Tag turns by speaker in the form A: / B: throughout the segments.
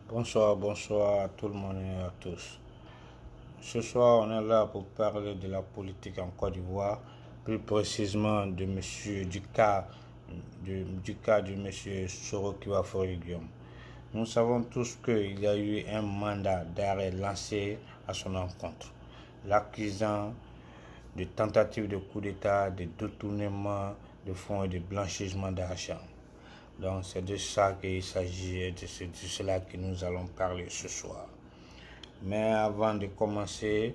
A: Bonsoir à tout le monde et à tous. Ce soir, on est là pour parler de la politique en Côte d'Ivoire, plus précisément du cas du monsieur Sorokiwa Guillaume. Nous savons tous qu'il y a eu un mandat d'arrêt lancé à son encontre, l'accusant de tentatives de coup d'État, de détournement de fonds et de blanchiment d'argent. Donc c'est de ça qu'il s'agit et c'est de cela que nous allons parler ce soir. Mais avant de commencer,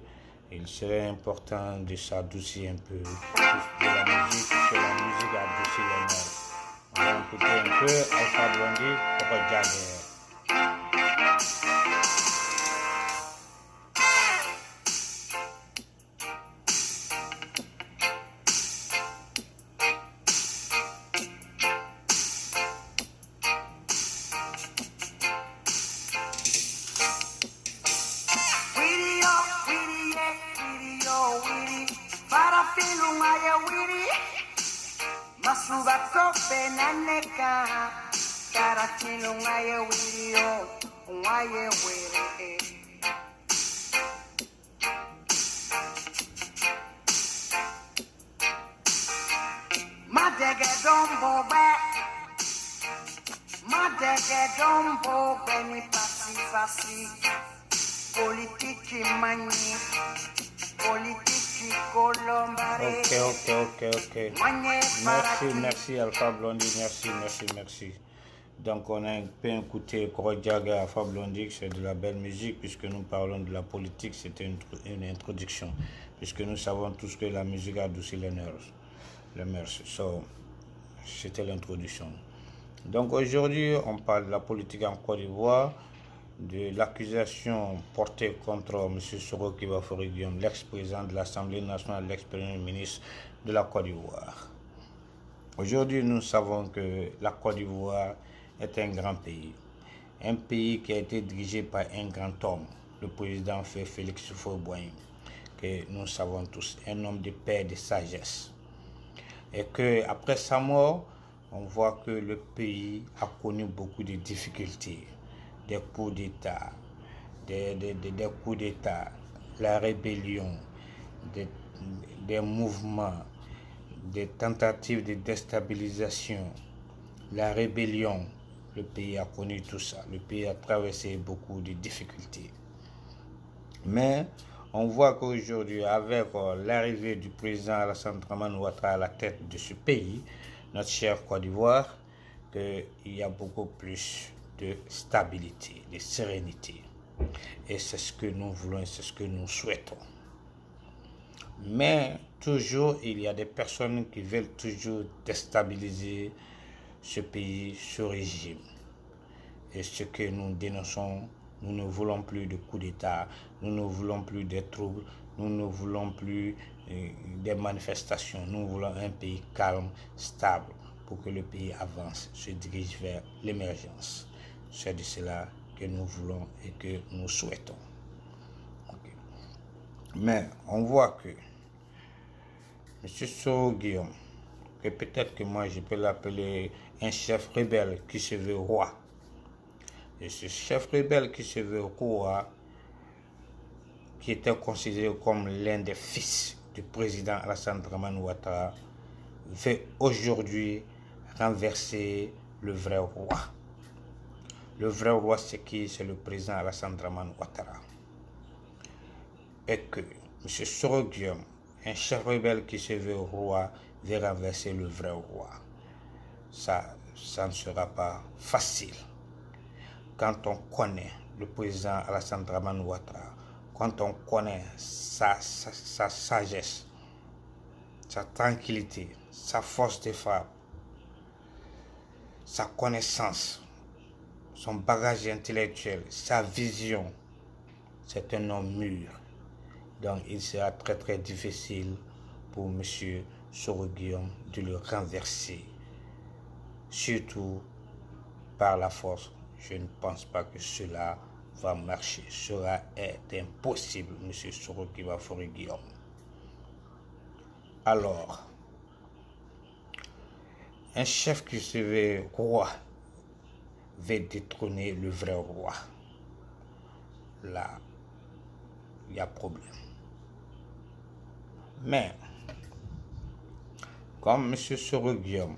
A: il serait important de s'adoucir un peu de la musique, puisque la musique adoucit les nerfs. On va écouter un peu Alpha Blondy, Papa Jagger. Ok. Merci Alpha Blondy, merci. Donc on a un peu écouté Jagger Alpha Blondy, c'est de la belle musique puisque nous parlons de la politique, c'était une introduction, puisque nous savons tous que la musique adoucit les nerfs. C'était l'introduction. Donc aujourd'hui on parle de la politique en Côte d'Ivoire, de l'accusation portée contre M. Sorokiwa Guillaume, l'ex-président de l'Assemblée nationale, l'ex-premier ministre de la Côte d'Ivoire. Aujourd'hui, nous savons que la Côte d'Ivoire est un grand pays qui a été dirigé par un grand homme, le président Félix Houphouët-Boigny, que nous savons tous, un homme de paix et de sagesse. Et qu'après sa mort, on voit que le pays a connu beaucoup de difficultés, des coups d'État, la rébellion, des mouvements, des tentatives de déstabilisation, la rébellion. Le pays a connu tout ça. Le pays a traversé beaucoup de difficultés. Mais on voit qu'aujourd'hui, avec l'arrivée du président Alassane Dramane Ouattara à la tête de ce pays, notre chère Côte d'Ivoire, qu'il y a beaucoup plus de stabilité, de sérénité. Et c'est ce que nous voulons et c'est ce que nous souhaitons. Mais toujours, il y a des personnes qui veulent toujours déstabiliser ce pays, ce régime. Et ce que nous dénonçons, nous ne voulons plus de coups d'État, nous ne voulons plus des troubles, nous ne voulons plus des manifestations. Nous voulons un pays calme, stable, pour que le pays avance, se dirige vers l'émergence. C'est de cela que nous voulons et que nous souhaitons. Okay. Mais on voit que M. Soro Guillaume, que peut-être que moi je peux l'appeler un chef rebelle qui se veut roi. Et ce chef rebelle qui se veut roi, qui était considéré comme l'un des fils du président Alassane Dramane Ouattara, veut aujourd'hui renverser le vrai roi. Le vrai roi, c'est qui? C'est le président Alassane Dramane Ouattara. Et que M. Soro Guillaume, un chef rebelle qui se veut roi, veut renverser le vrai roi. Ça ne sera pas facile. Quand on connaît le président Alassane Dramane Ouattara, quand on connaît sa sagesse, sa tranquillité, sa force de frappe, sa connaissance, son bagage intellectuel, sa vision, c'est un homme mûr. Donc il sera très très difficile pour M. Soro Guillaume de le renverser, surtout par la force. Je ne pense pas que cela va marcher. Cela est impossible, M. Sorokiwa Guillaume. Alors, un chef qui se veut roi veut détrôner le vrai roi. Là, il y a problème. Mais, comme M. Soro Guillaume,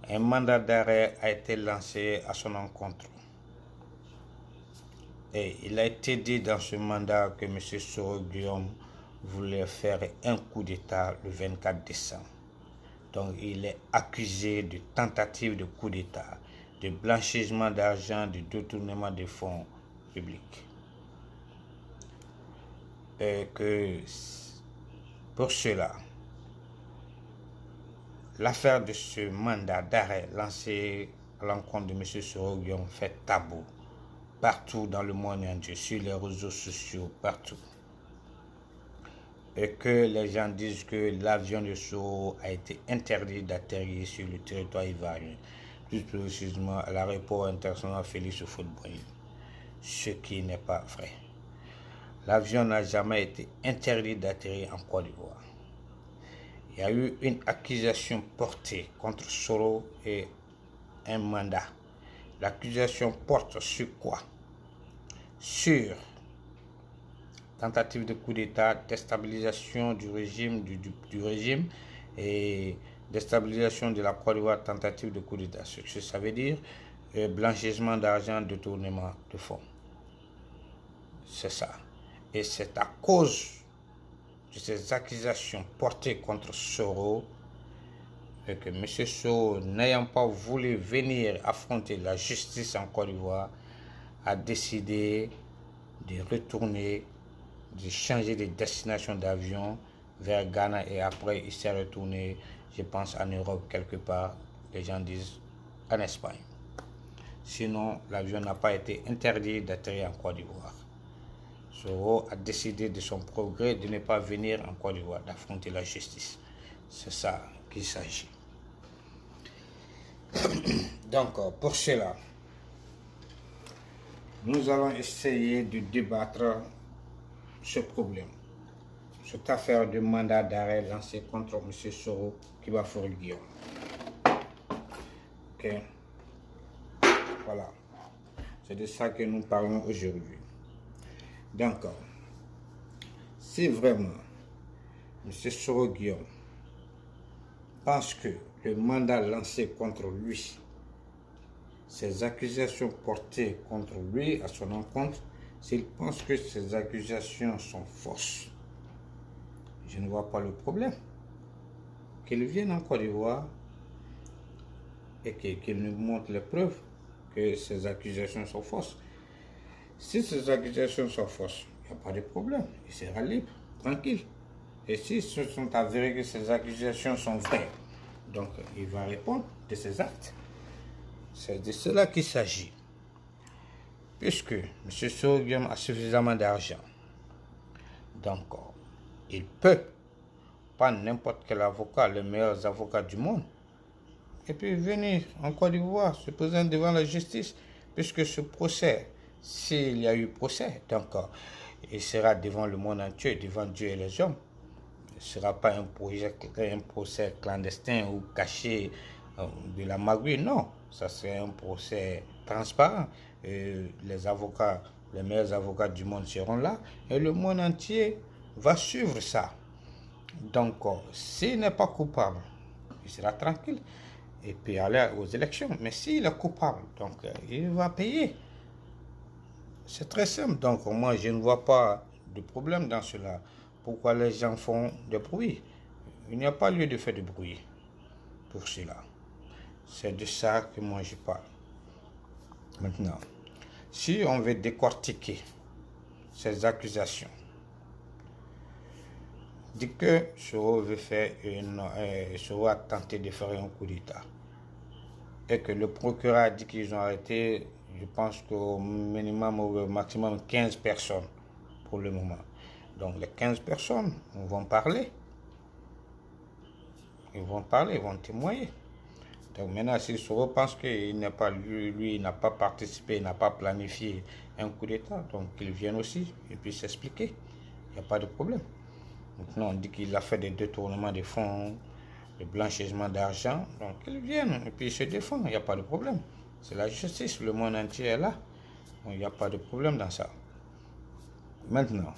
A: un mandat d'arrêt a été lancé à son encontre. Et il a été dit dans ce mandat que M. Soro Guillaume voulait faire un coup d'État le 24 décembre. Donc il est accusé de tentative de coup d'État, de blanchiment d'argent, de détournement des fonds publics. Et que pour cela, l'affaire de ce mandat d'arrêt lancé à l'encontre de M. Soro Guillaume fait tabou partout dans le monde entier, sur les réseaux sociaux, partout. Et que les gens disent que l'avion de Soro a été interdit d'atterrir sur le territoire ivoirien, plus précisément à l'aéroport international Félix Houphouët-Boigny, ce qui n'est pas vrai. L'avion n'a jamais été interdit d'atterrir en Côte d'Ivoire. Il y a eu une accusation portée contre Soro et un mandat. L'accusation porte sur quoi? Sur tentative de coup d'État, déstabilisation du régime, et déstabilisation de la Côte d'Ivoire, tentative de coup d'État. Ce que ça veut dire, blanchissement d'argent, détournement de fonds. C'est ça. Et c'est à cause de ces accusations portées contre Soro et que M. Soro, n'ayant pas voulu venir affronter la justice en Côte d'Ivoire, a décidé de retourner, de changer de destination d'avion vers Ghana et après il s'est retourné, je pense, en Europe quelque part, les gens disent en Espagne. Sinon, l'avion n'a pas été interdit d'atterrir en Côte d'Ivoire. Soro a décidé de son progrès de ne pas venir en Côte d'Ivoire, d'affronter la justice. C'est ça qu'il s'agit. Donc, pour cela, nous allons essayer de débattre ce problème, cette affaire de mandat d'arrêt lancé contre M. Soro Kibafori Guillaume. Ok, voilà, c'est de ça que nous parlons aujourd'hui. Donc, si vraiment M. Soro Guillaume pense que le mandat lancé contre lui, ces accusations portées contre lui à son encontre, s'il pense que ces accusations sont fausses, je ne vois pas le problème. Qu'il vienne en Côte d'Ivoire et qu'il nous montre les preuves que ces accusations sont fausses. Si ces accusations sont fausses, il n'y a pas de problème. Il sera libre, tranquille. Et si ce sont avérés que ces accusations sont vraies, donc il va répondre de ses actes. C'est de cela qu'il s'agit. Puisque M. Soro Guillaume a suffisamment d'argent, donc il peut, pas n'importe quel avocat, les meilleurs avocats du monde, et puis venir en Côte d'Ivoire, se présenter devant la justice, puisque ce procès, s'il y a eu procès, donc il sera devant le monde entier, devant Dieu et les hommes. Ce ne sera pas un procès clandestin ou caché de la magouille, non. Ça serait un procès transparent. Et les avocats, les meilleurs avocats du monde seront là et le monde entier va suivre ça. Donc, s'il n'est pas coupable, il sera tranquille et puis aller aux élections. Mais s'il est coupable, donc il va payer. C'est très simple. Donc, moi, je ne vois pas de problème dans cela. Pourquoi les gens font des bruits? Il n'y a pas lieu de faire de bruit pour cela. C'est de ça que moi je parle. Maintenant, si on veut décortiquer ces accusations, dit que Soro Soro a tenté de faire un coup d'État et que le procureur a dit qu'ils ont arrêté, je pense qu'au minimum ou au maximum 15 personnes pour le moment. Donc les 15 personnes vont parler. Ils vont parler, ils vont témoigner. Donc maintenant, si Soro pense qu'il n'a pas, lui, il n'a pas participé, il n'a pas planifié un coup d'État, donc qu'il vienne aussi et puis s'expliquer. Il n'y a pas de problème. Maintenant, on dit qu'il a fait des détournements de fonds, le blanchiment d'argent. Donc, ils viennent et puis ils se défendent, il n'y a pas de problème. C'est la justice, le monde entier est là. Donc, il n'y a pas de problème dans ça. Maintenant,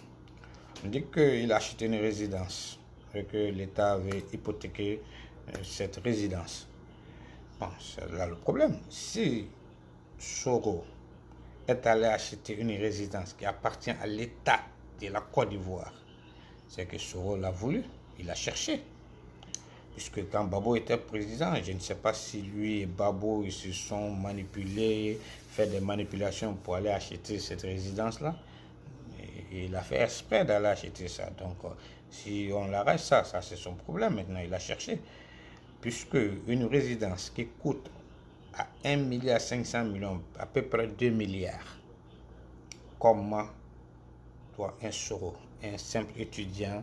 A: on dit qu'il a acheté une résidence et que l'État avait hypothéqué cette résidence. Bon, c'est là le problème. Si Soro est allé acheter une résidence qui appartient à l'État de la Côte d'Ivoire, c'est que Soro l'a voulu, il l'a cherché. Puisque quand Babo était président, je ne sais pas si lui et Babo ils se sont manipulés, fait des manipulations pour aller acheter cette résidence-là. Et il a fait exprès d'aller acheter ça. Donc, si on l'arrête, ça c'est son problème. Maintenant, il a cherché. Puisque une résidence qui coûte à 1,5 milliard, à peu près 2 milliards, comment toi, un Soro, un simple étudiant,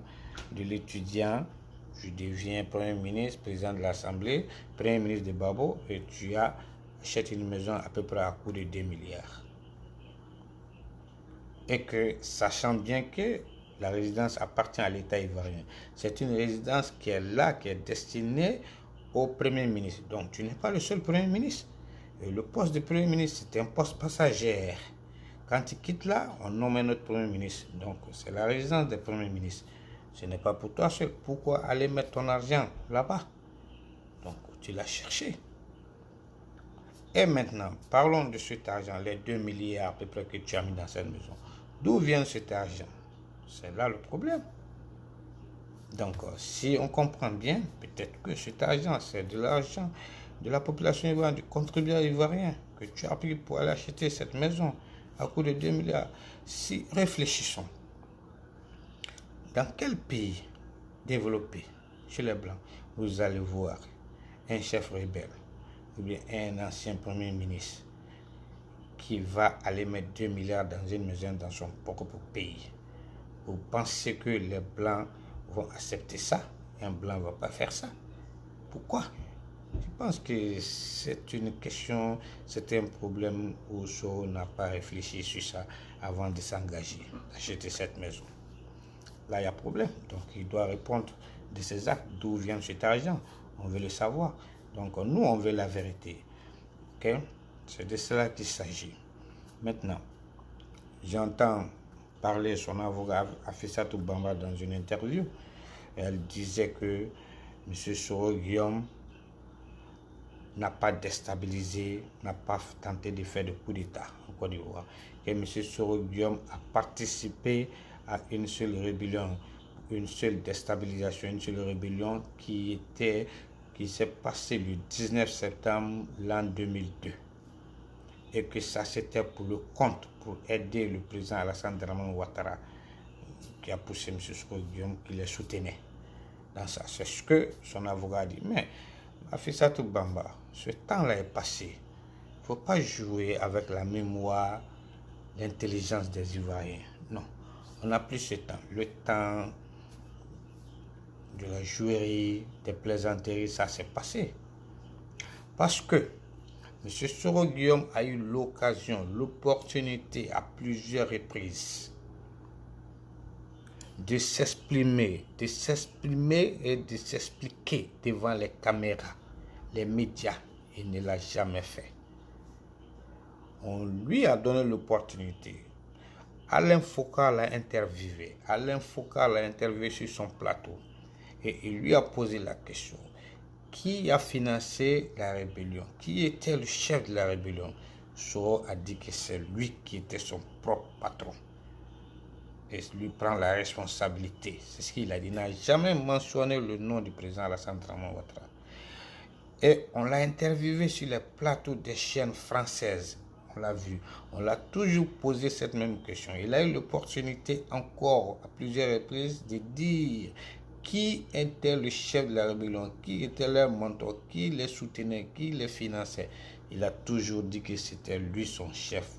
A: de l'étudiant, je deviens Premier ministre, président de l'Assemblée, Premier ministre de Babo, et tu achètes une maison à peu près à coût de 2 milliards. Et que, sachant bien que la résidence appartient à l'État ivoirien, c'est une résidence qui est là, qui est destinée au Premier ministre. Donc, tu n'es pas le seul Premier ministre. Et le poste de Premier ministre, c'est un poste passager. Quand il quitte là, on nomme un autre Premier ministre. Donc, c'est la résidence des Premiers ministres. Ce n'est pas pour toi seul. Pourquoi aller mettre ton argent là-bas? Donc, tu l'as cherché. Et maintenant, parlons de cet argent, les 2 milliards à peu près que tu as mis dans cette maison. D'où vient cet argent? C'est là le problème. Donc, si on comprend bien, peut-être que cet argent, c'est de l'argent de la population ivoirienne, du contribuable ivoirien, que tu as pris pour aller acheter cette maison à coût de 2 milliards. Si réfléchissons, dans quel pays développé, chez les Blancs, vous allez voir un chef rebelle ou bien un ancien Premier ministre qui va aller mettre 2 milliards dans une maison dans son propre pays? Vous pensez que les Blancs vont accepter ça? Un Blanc ne va pas faire ça. Pourquoi? Je pense que c'est une question, c'est un problème où Soro n'a pas réfléchi sur ça avant de s'engager, d'acheter cette maison. Là, il y a problème. Donc, il doit répondre de ses actes, d'où vient cet argent. On veut le savoir. Donc, nous, on veut la vérité. Okay? C'est de cela qu'il s'agit. Maintenant, j'entends parler son avocat Afissatou Bamba dans une interview. Elle disait que M. Soro Guillaume n'a pas déstabilisé, n'a pas tenté de faire de coup d'État en Côte d'Ivoire. Que M. Soro Guillaume a participé à une seule rébellion, une seule déstabilisation, une seule rébellion qui s'est passée le 19 septembre l'an 2002. Et que ça c'était pour le compte, pour aider le président Alassane Dramane Ouattara, qui a poussé M. Soro Guillaume, qui les soutenait dans ça. C'est ce que son avocat a dit. Mais Afissatou Bamba, ce temps-là est passé. Il ne faut pas jouer avec la mémoire, l'intelligence des Ivoiriens. Non, on n'a plus ce temps. Le temps de la jouerie, des plaisanteries, ça s'est passé. Parce que M. Soro Guillaume a eu l'occasion, l'opportunité à plusieurs reprises de s'exprimer et de s'expliquer devant les caméras, les médias. Il ne l'a jamais fait. On lui a donné l'opportunité. Alain Foucault l'a interviewé. Alain Foucault l'a interviewé sur son plateau. Et il lui a posé la question. Qui a financé la rébellion? Qui était le chef de la rébellion? Soro a dit que c'est lui qui était son propre patron. Et lui prend la responsabilité. C'est ce qu'il a dit. Il n'a jamais mentionné le nom du président Alassane Dramane Ouattara. Et on l'a interviewé sur les plateaux des chaînes françaises. On l'a vu. On l'a toujours posé cette même question. Il a eu l'opportunité encore à plusieurs reprises de dire qui était le chef de la rébellion, qui était leur mentor, qui les soutenait, qui les finançait. Il a toujours dit que c'était lui son chef.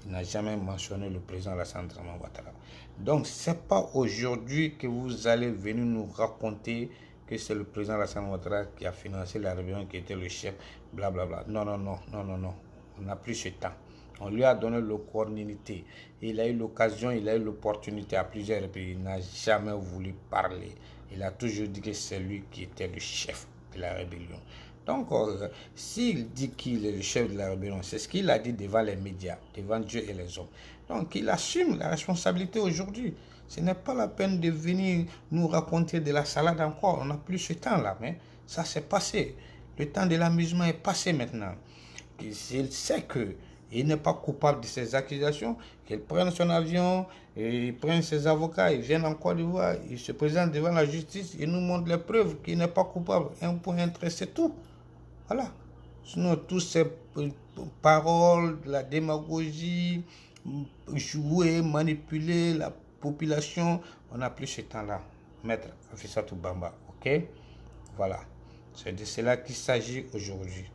A: Il n'a jamais mentionné le président Alassane Dramane Ouattara. Donc, ce n'est pas aujourd'hui que vous allez venir nous raconter que c'est le président Alassane Ouattara qui a financé la rébellion, qui était le chef, blablabla. Non, non, non, non, non, non. On n'a plus ce temps. On lui a donné l'opportunité. Il a eu l'occasion, il a eu l'opportunité à plusieurs reprises. Il n'a jamais voulu parler. Il a toujours dit que c'est lui qui était le chef de la rébellion. Donc, s'il dit qu'il est le chef de la rébellion, c'est ce qu'il a dit devant les médias, devant Dieu et les hommes. Donc, il assume la responsabilité aujourd'hui. Ce n'est pas la peine de venir nous raconter de la salade encore. On n'a plus ce temps-là, mais ça s'est passé. Le temps de l'amusement est passé maintenant. Il sait qu'il n'est pas coupable de ces accusations, qu'il prenne son avion, et il prenne ses avocats, il vient en Côte d'Ivoire, il se présente devant la justice, il nous montre les preuves qu'il n'est pas coupable. Un point, un trait, c'est tout. Voilà. Sinon, toutes ces paroles, la démagogie, jouer, manipuler la population, on n'a plus ce temps-là. Maître Afisatou Bamba, ok? Voilà. C'est de cela qu'il s'agit aujourd'hui.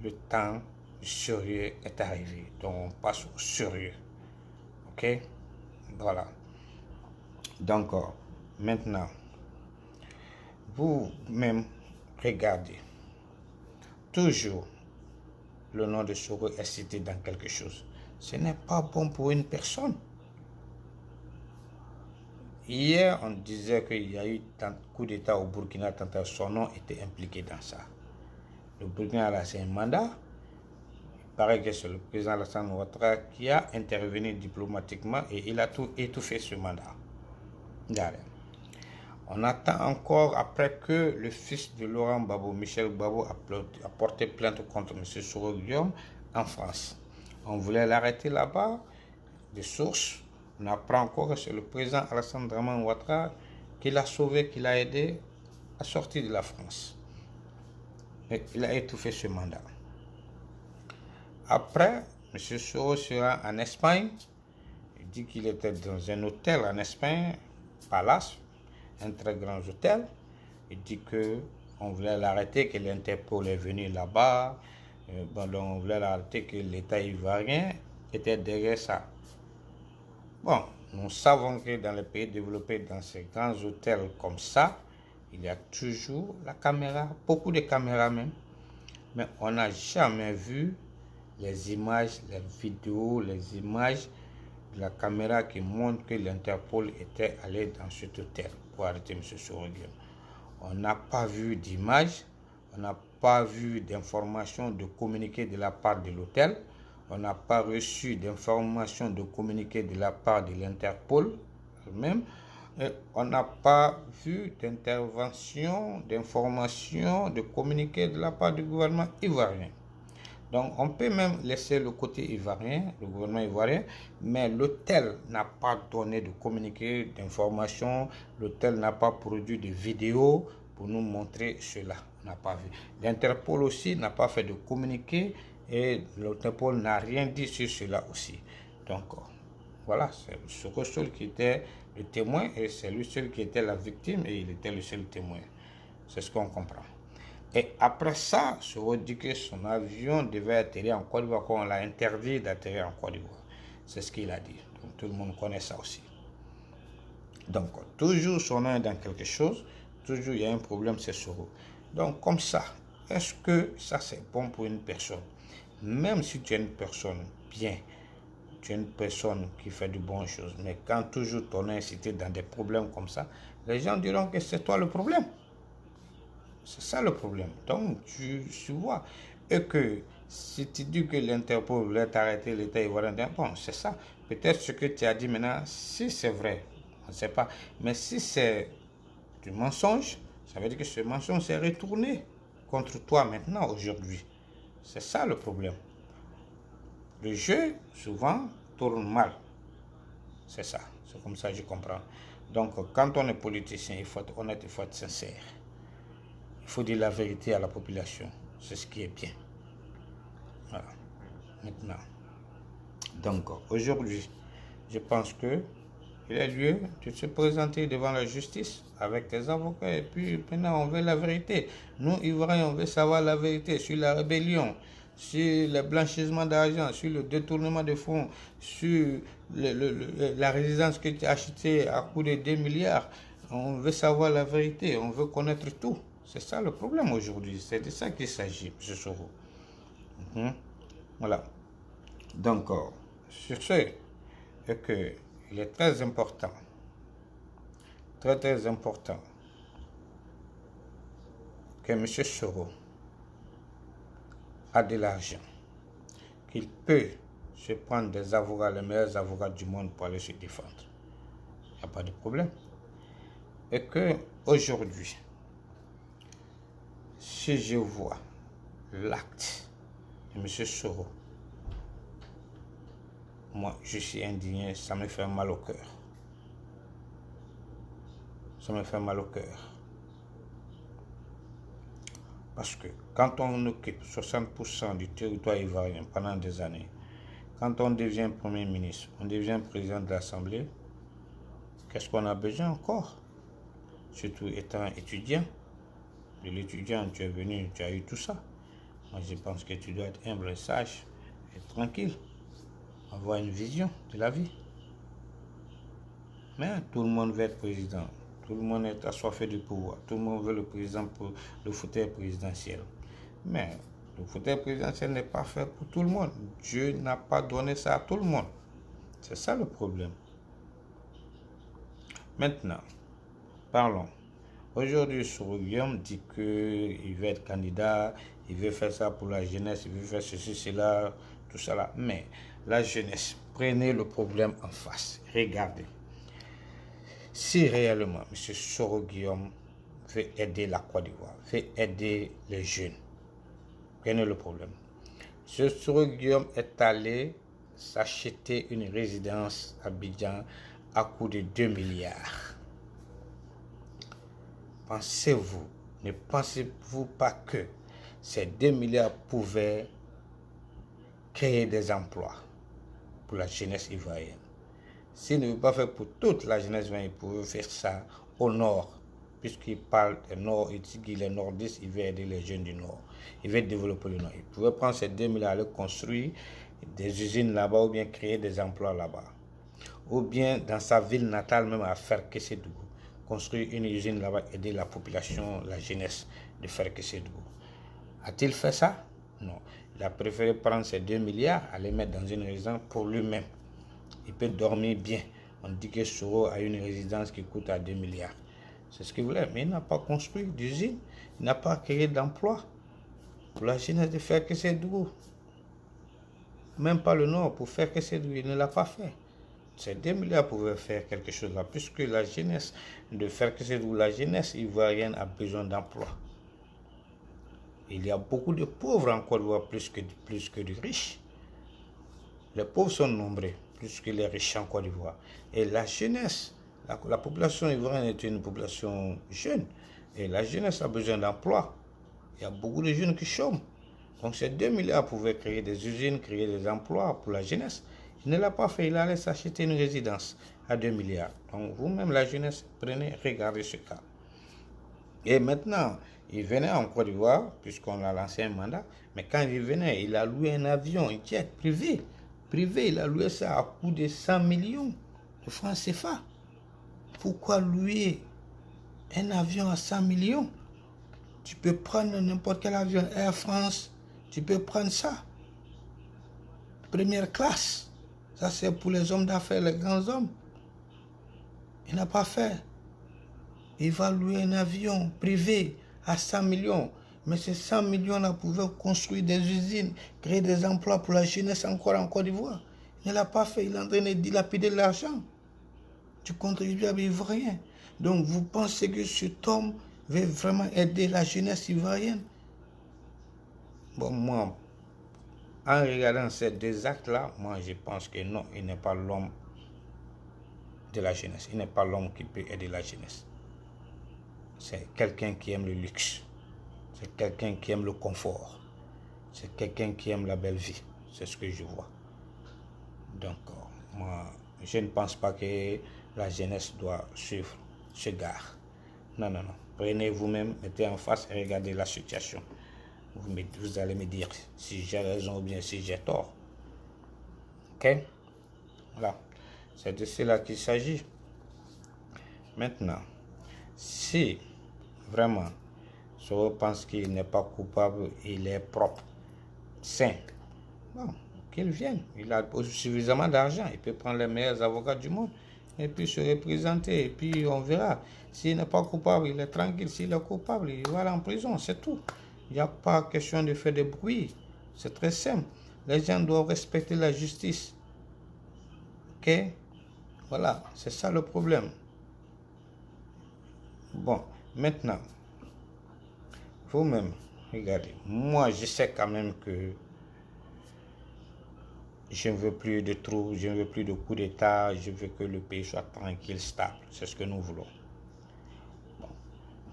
A: Le temps du sérieux est arrivé. Donc, on passe au sérieux. Ok? Voilà. Donc, maintenant, vous-même, regardez. Toujours, le nom de Soro est cité dans quelque chose. Ce n'est pas bon pour une personne. Hier, on disait qu'il y a eu un coup d'État au Burkina, son nom était impliqué dans ça. Le Burkina a lancé un mandat. Il paraît que c'est le président Alassane Ouattara qui a intervenu diplomatiquement et il a tout étouffé ce mandat. On attend encore, après que le fils de Laurent Gbagbo, Michel Gbagbo, a porté plainte contre M. Soro Guillaume en France. On voulait l'arrêter là-bas, des sources. On apprend encore que c'est le président Alassane Ouattara qui l'a sauvé, qui l'a aidé à sortir de la France. Et il a étouffé ce mandat. Après, M. Soro sera en Espagne. Il dit qu'il était dans un hôtel en Espagne, Palace, un très grand hôtel. Il dit qu'on voulait l'arrêter, que l'Interpol est venu là-bas. On voulait l'arrêter, que l'État ivoirien était derrière ça. Bon, nous savons que dans les pays développés, dans ces grands hôtels comme ça, il y a toujours la caméra, beaucoup de caméras même. Mais on n'a jamais vu les images, les vidéos, les images de la caméra qui montrent que l'Interpol était allé dans cet hôtel pour arrêter M. Soro Guillaume. On n'a pas vu d'image, on n'a pas vu d'informations de communiqué de la part de l'hôtel, on n'a pas reçu d'informations de communiqué de la part de l'Interpol même, et on n'a pas vu d'intervention, d'informations, de communiqué de la part du gouvernement ivoirien. Donc, on peut même laisser le côté ivoirien, le gouvernement ivoirien, mais l'hôtel n'a pas donné de communiqué, d'informations, l'hôtel n'a pas produit de vidéos pour nous montrer cela. On n'a pas vu. L'Interpol aussi n'a pas fait de communiqué et l'Interpol n'a rien dit sur cela aussi. Donc, voilà, c'est Soro seul qui était le témoin et c'est lui seul qui était la victime et il était le seul témoin. C'est ce qu'on comprend. Et après ça, Soro dit que son avion devait atterrir en Côte d'Ivoire, qu'on l'a interdit d'atterrir en Côte d'Ivoire. C'est ce qu'il a dit. Donc tout le monde connaît ça aussi. Donc toujours son nom est dans quelque chose, toujours il y a un problème, c'est Soro. Donc comme ça, est-ce que ça c'est bon pour une personne? Même si tu es une personne bien, tu es une personne qui fait de bonnes choses, mais quand toujours ton nom est cité dans des problèmes comme ça, les gens diront que c'est toi le problème. C'est ça le problème. Donc, tu vois. Et que si tu dis que l'Interpol voulait t'arrêter, l'État ivoirien, bon, c'est ça. Peut-être ce que tu as dit maintenant, si c'est vrai, on ne sait pas. Mais si c'est du mensonge, ça veut dire que ce mensonge s'est retourné contre toi maintenant, aujourd'hui. C'est ça le problème. Le jeu, souvent, tourne mal. C'est ça. C'est comme ça que je comprends. Donc, quand on est politicien, il faut être honnête, il faut être sincère. Il faut dire la vérité à la population. C'est ce qui est bien. Voilà. Maintenant. Donc, aujourd'hui, je pense que il est lieu de se présenter devant la justice avec tes avocats. Et puis, maintenant, on veut la vérité. Nous, Ivoiriens, on veut savoir la vérité sur la rébellion, sur le blanchissement d'argent, sur le détournement de fonds, sur la résidence que tu as achetée à coût de 2 milliards. On veut savoir la vérité. On veut connaître tout. C'est ça le problème aujourd'hui. C'est de ça qu'il s'agit, M. Soro. Voilà. Donc, sur ce, il est très important, très important, que M. Soro a de l'argent, qu'il peut se prendre des avocats, les meilleurs avocats du monde pour aller se défendre, il n'y a pas de problème. Et que aujourd'hui, si je vois l'acte de M. Soro, moi je suis indigné, ça me fait mal au cœur. Ça me fait mal au cœur. Parce que quand on occupe 60% du territoire ivoirien pendant des années, quand on devient Premier ministre, on devient président de l'Assemblée, qu'est-ce qu'on a besoin encore? Surtout étant étudiant. De l'étudiant, tu es venu, tu as eu tout ça. Moi, je pense que tu dois être humble et sage et tranquille. Avoir une vision de la vie. Mais tout le monde veut être président. Tout le monde est assoiffé du pouvoir. Tout le monde veut le président pour le fauteuil présidentiel. Mais le fauteuil présidentiel n'est pas fait pour tout le monde. Dieu n'a pas donné ça à tout le monde. C'est ça le problème. Maintenant, parlons. Aujourd'hui, Soro Guillaume dit qu'il veut être candidat, il veut faire ça pour la jeunesse, il veut faire ceci, cela, tout ça là. Mais la jeunesse, prenez le problème en face. Regardez. Si réellement M. Soro Guillaume veut aider la Côte d'Ivoire, veut aider les jeunes, prenez le problème. M. Soro Guillaume est allé s'acheter une résidence à Abidjan à coût de 2 milliards. Pensez-vous, ne pensez-vous pas que ces 2 milliards pouvaient créer des emplois pour la jeunesse ivoirienne? S'il ne veut pas faire pour toute la jeunesse ivoirienne, il pouvait faire ça au nord, puisqu'il parle du nord, il dit qu'il est nordiste, il veut aider les jeunes du nord, il veut développer le nord. Il pouvait prendre ces 2 milliards, aller construire des usines là-bas ou bien créer des emplois là-bas. Ou bien dans sa ville natale même à Ferkessédougou, construire une usine là-bas, aider la population, la jeunesse de Ferkessédougou. A-t-il fait ça? Non. Il a préféré prendre ces 2 milliards, aller mettre dans une résidence pour lui-même. Il peut dormir bien. On dit que Soro a une résidence qui coûte à 2 milliards. C'est ce qu'il voulait. Mais il n'a pas construit d'usine. Il n'a pas créé d'emploi pour la jeunesse de Ferkessédougou. Même pas le nord pour Ferkessédougou. Il ne l'a pas fait. Ces 2 milliards pouvaient faire quelque chose là, puisque la jeunesse de Ferkessédougou, la jeunesse ivoirienne a besoin d'emploi. Il y a beaucoup de pauvres en Côte d'Ivoire plus que de riches. Les pauvres sont nombreux, plus que les riches en Côte d'Ivoire. Et la jeunesse, la population ivoirienne est une population jeune. Et la jeunesse a besoin d'emploi. Il y a beaucoup de jeunes qui chôment. Donc ces 2 milliards pouvaient créer des usines, créer des emplois pour la jeunesse. Il ne l'a pas fait, il allait s'acheter une résidence à 2 milliards. Donc vous-même, la jeunesse, prenez, regardez ce cas. Et maintenant, il venait en Côte d'Ivoire, puisqu'on a lancé un mandat, mais quand il venait, il a loué un avion, un jet privé. Il a loué ça à coût de 100 millions de francs CFA. Pourquoi louer un avion à 100 millions? Tu peux prendre n'importe quel avion, Air France, tu peux prendre ça. Première classe. Ça, c'est pour les hommes d'affaires, les grands hommes. Il n'a pas fait. Il va louer un avion privé à 100 millions. Mais ces 100 millions-là pouvaient construire des usines, créer des emplois pour la jeunesse encore en Côte d'Ivoire. Il ne l'a pas fait. Il est en train de dilapider l'argent du contribuable ivoirien. Donc, vous pensez que cet homme veut vraiment aider la jeunesse ivoirienne? Bon, moi, en regardant ces 2 actes-là, moi, je pense que non, il n'est pas l'homme de la jeunesse. Il n'est pas l'homme qui peut aider la jeunesse. C'est quelqu'un qui aime le luxe. C'est quelqu'un qui aime le confort. C'est quelqu'un qui aime la belle vie. C'est ce que je vois. Donc, moi, je ne pense pas que la jeunesse doit suivre ce gars. Non. Prenez vous-même, mettez en face et regardez la situation. Vous allez me dire si j'ai raison ou bien si j'ai tort. Ok? Voilà. C'est de cela qu'il s'agit. Maintenant, si vraiment Soro pense qu'il n'est pas coupable, il est propre, sain, bon, qu'il vienne. Il a suffisamment d'argent. Il peut prendre les meilleurs avocats du monde. et puis se représenter, et puis on verra. S'il n'est pas coupable, il est tranquille. S'il est coupable, il va aller en prison, c'est tout. Il n'y a pas question de faire de bruit. C'est très simple. Les gens doivent respecter la justice. Ok? Voilà, c'est ça le problème. Bon, maintenant, vous-même, regardez. Moi, je sais quand même que je ne veux plus de trous, je ne veux plus de coups d'État, je veux que le pays soit tranquille, stable. C'est ce que nous voulons. Bon.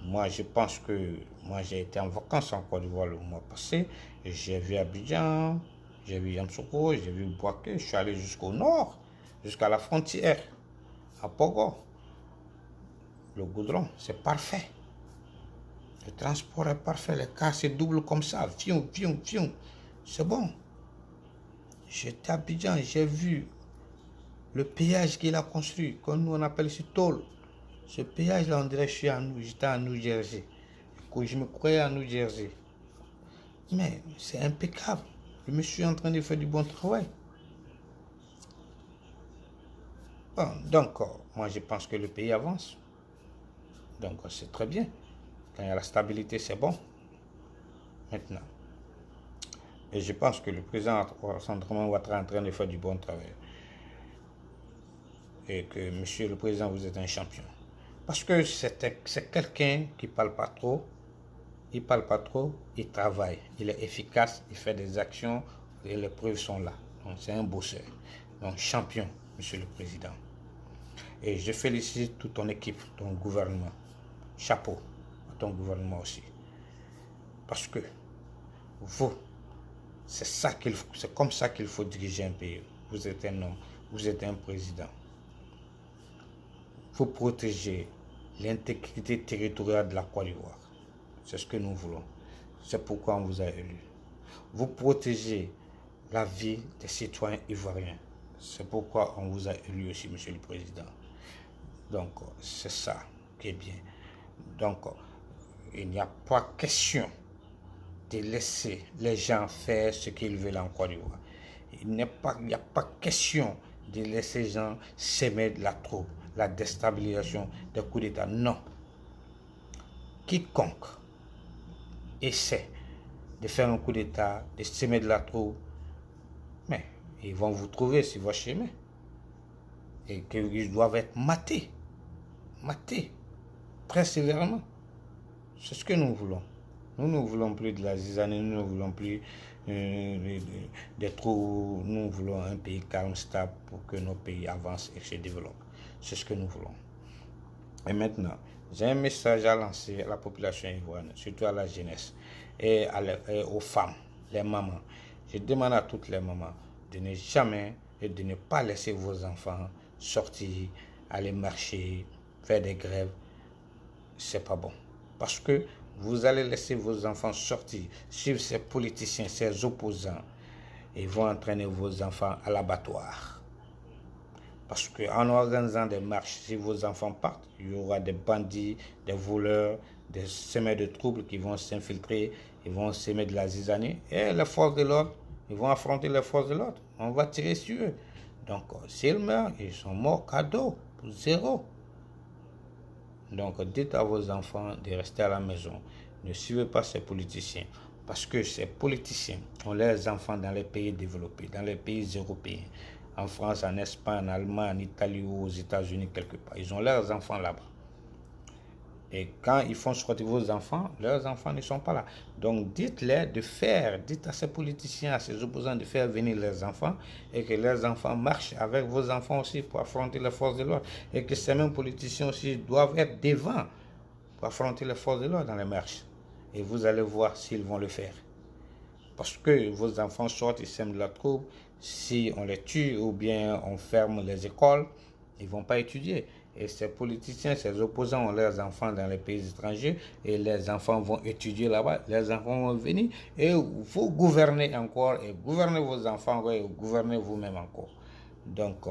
A: Moi, je pense que moi, j'ai été en vacances en Côte d'Ivoire le mois passé. J'ai vu Abidjan, j'ai vu Yamoussoukro, j'ai vu Bouaké. Je suis allé jusqu'au nord, jusqu'à la frontière, à Pogo. Le goudron, c'est parfait. Le transport est parfait. Les cars se doublent comme ça. Fion, fion, fion. C'est bon. J'étais à Abidjan, j'ai vu le péage qu'il a construit, comme nous on appelle ici tôle. Ce péage-là, on dirait que j'étais à New Jersey. Je me croyais à New Jersey. Mais c'est impeccable. Le monsieur est en train de faire du bon travail. Bon, donc, moi je pense que le pays avance. Donc, c'est très bien. Quand il y a la stabilité, c'est bon. Maintenant. Et je pense que le président Ouattara est en train de faire du bon travail. Et que, monsieur le président, vous êtes un champion. Parce que c'est quelqu'un qui ne parle pas trop. Il ne parle pas trop, il travaille. Il est efficace, il fait des actions et les preuves sont là. Donc, c'est un bosseur. Donc, champion, monsieur le président. Et je félicite toute ton équipe, ton gouvernement. Chapeau à ton gouvernement aussi. Parce que vous, c'est comme ça qu'il faut diriger un pays. Vous êtes un homme, vous êtes un président. Vous protégez l'intégrité territoriale de la Côte d'Ivoire. C'est ce que nous voulons. C'est pourquoi on vous a élu. Vous protégez la vie des citoyens ivoiriens. C'est pourquoi on vous a élu aussi, monsieur le président. Donc, c'est ça qui est bien. Donc, il n'y a pas question de laisser les gens faire ce qu'ils veulent en Côte d'Ivoire. Il n'y a pas question de laisser les gens s'aimer de la trouble, la déstabilisation, des coups d'État. Non. Quiconque essaie de faire un coup d'État, de semer de la trouble, mais ils vont vous trouver sur votre chemin. Et qu'ils doivent être matés, très sévèrement. C'est ce que nous voulons. Nous ne voulons plus de la zizanie, nous ne voulons plus des trous, nous voulons un pays calme, stable pour que nos pays avancent et se développent. C'est ce que nous voulons. Et maintenant, j'ai un message à lancer à la population ivoirienne, surtout à la jeunesse et aux femmes, les mamans. Je demande à toutes les mamans de ne jamais et de ne pas laisser vos enfants sortir, aller marcher, faire des grèves. C'est pas bon. Parce que vous allez laisser vos enfants sortir, suivre ces politiciens, ces opposants, et vont entraîner vos enfants à l'abattoir. Parce qu'en organisant des marches, si vos enfants partent, il y aura des bandits, des voleurs, des semeurs de troubles qui vont s'infiltrer, ils vont semer de la zizanie. Et les forces de l'ordre, ils vont affronter les forces de l'ordre. On va tirer sur eux. Donc, s'ils meurent, ils sont morts cadeau, pour zéro. Donc, dites à vos enfants de rester à la maison. Ne suivez pas ces politiciens. Parce que ces politiciens ont leurs enfants dans les pays développés, dans les pays européens. En France, en Espagne, en Allemagne, en Italie ou aux États-Unis, quelque part. Ils ont leurs enfants là-bas. Et quand ils font sortir vos enfants, leurs enfants ne sont pas là. Donc dites-les de faire, dites à ces politiciens, à ces opposants de faire venir leurs enfants et que leurs enfants marchent avec vos enfants aussi pour affronter les forces de l'ordre. Et que ces mêmes politiciens aussi doivent être devant pour affronter les forces de l'ordre dans les marches. Et vous allez voir s'ils vont le faire. Parce que vos enfants sortent, ils sèment de la trouble. Si on les tue ou bien on ferme les écoles, ils ne vont pas étudier. Et ces politiciens, ces opposants ont leurs enfants dans les pays étrangers et les enfants vont étudier là-bas, les enfants vont venir et vous gouvernez encore et gouvernez vos enfants et gouvernez vous-même encore. Donc,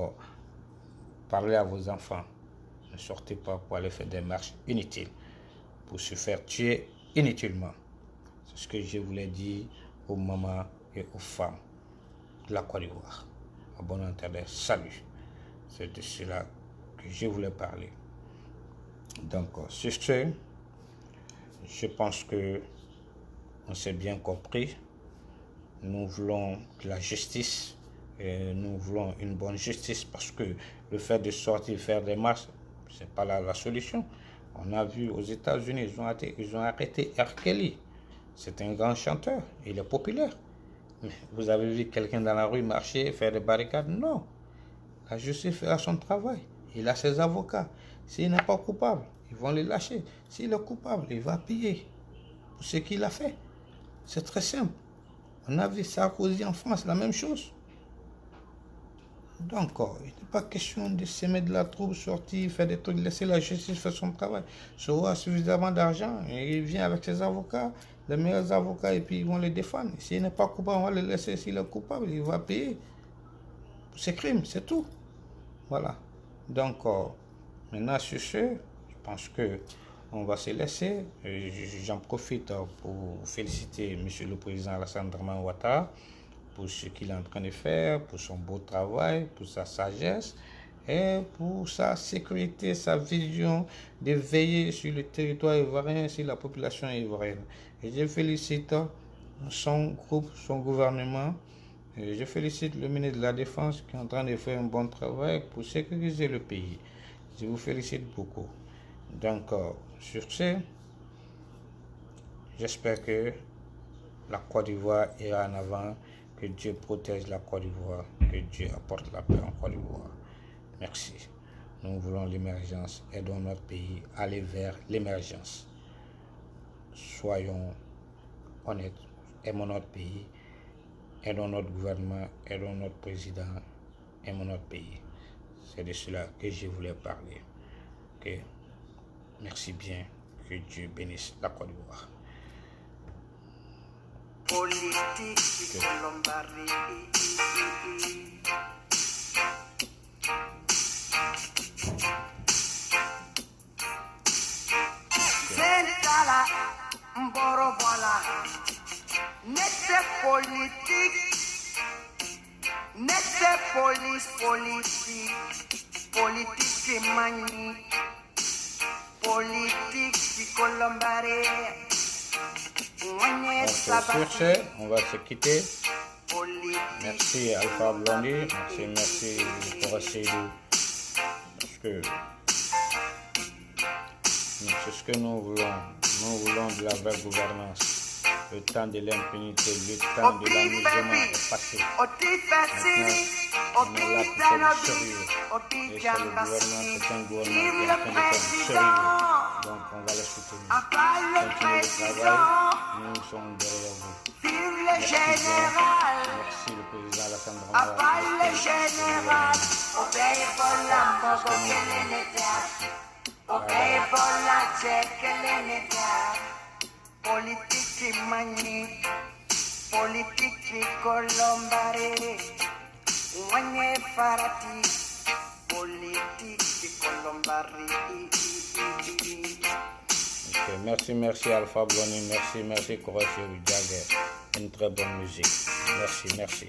A: parlez à vos enfants, ne sortez pas pour aller faire des marches inutiles, pour se faire tuer inutilement. C'est ce que je voulais dire aux mamans et aux femmes de la Côte d'Ivoire. À bon entendeur, salut. C'est de cela que je voulais parler. Donc, sur ce, je pense que on s'est bien compris. Nous voulons de la justice, et nous voulons une bonne justice, parce que le fait de sortir faire des marches, c'est pas la solution. On a vu aux États-Unis, ils ont arrêté R. Kelly. C'est un grand chanteur, il est populaire. Mais vous avez vu quelqu'un dans la rue marcher, faire des barricades? Non. La justice fera son travail. Il a ses avocats. S'il n'est pas coupable, ils vont le lâcher. S'il est coupable, il va payer pour ce qu'il a fait. C'est très simple. On a vu Sarkozy en France, la même chose. Donc, il n'est pas question de semer de la troupe, sortir, faire des trucs, laisser la justice faire son travail. Soro a suffisamment d'argent, il vient avec ses avocats, les meilleurs avocats, et puis ils vont le défendre. S'il n'est pas coupable, on va le laisser. S'il est coupable, il va payer pour ses crimes, c'est tout. Voilà. Donc, maintenant, sur ce, je pense que on va se laisser. J'en profite pour féliciter M. le Président Alassane Dramane Ouattara pour ce qu'il est en train de faire, pour son beau travail, pour sa sagesse et pour sa sécurité, sa vision de veiller sur le territoire ivoirien, sur la population ivoirienne. Et je félicite son groupe, son gouvernement. Et je félicite le ministre de la Défense qui est en train de faire un bon travail pour sécuriser le pays. Je vous félicite beaucoup. Donc, sur ce, j'espère que la Côte d'Ivoire ira en avant, que Dieu protège la Côte d'Ivoire, que Dieu apporte la paix en Côte d'Ivoire. Merci. Nous voulons l'émergence, aidons notre pays à aller vers l'émergence. Soyons honnêtes, aimons notre pays, aidons notre gouvernement, aidons notre président, aimons notre pays. C'est de cela que je voulais parler. Okay. Merci bien. Que Dieu bénisse la Côte d'Ivoire.
B: Politique Colombari. Sentala Mborobola. Nette politique. Nette politique. Politique mani. Politique Colombari.
A: Donc, sur ce, on va se quitter. Merci Alpha Blondy, merci pour Seydou. Parce que c'est ce que nous voulons. Nous voulons de la vraie gouvernance. Le temps de l'impunité, le temps de l'amusement est passé. Maintenant, on est là pour faire du sérieux. Et c'est le gouvernement, c'est un gouvernement qui est en train de faire du sérieux. Donc on va les soutenir. Continuez le travail, nous sommes derrière vous. Merci bien. Merci le président Alassane Dramane Ouattara.
B: Politique mani, politique Colombari, Wanye farati, politique Colombari.
A: Okay, merci Alpha Blondy, merci Korachi Jagger. Une très bonne musique. Merci.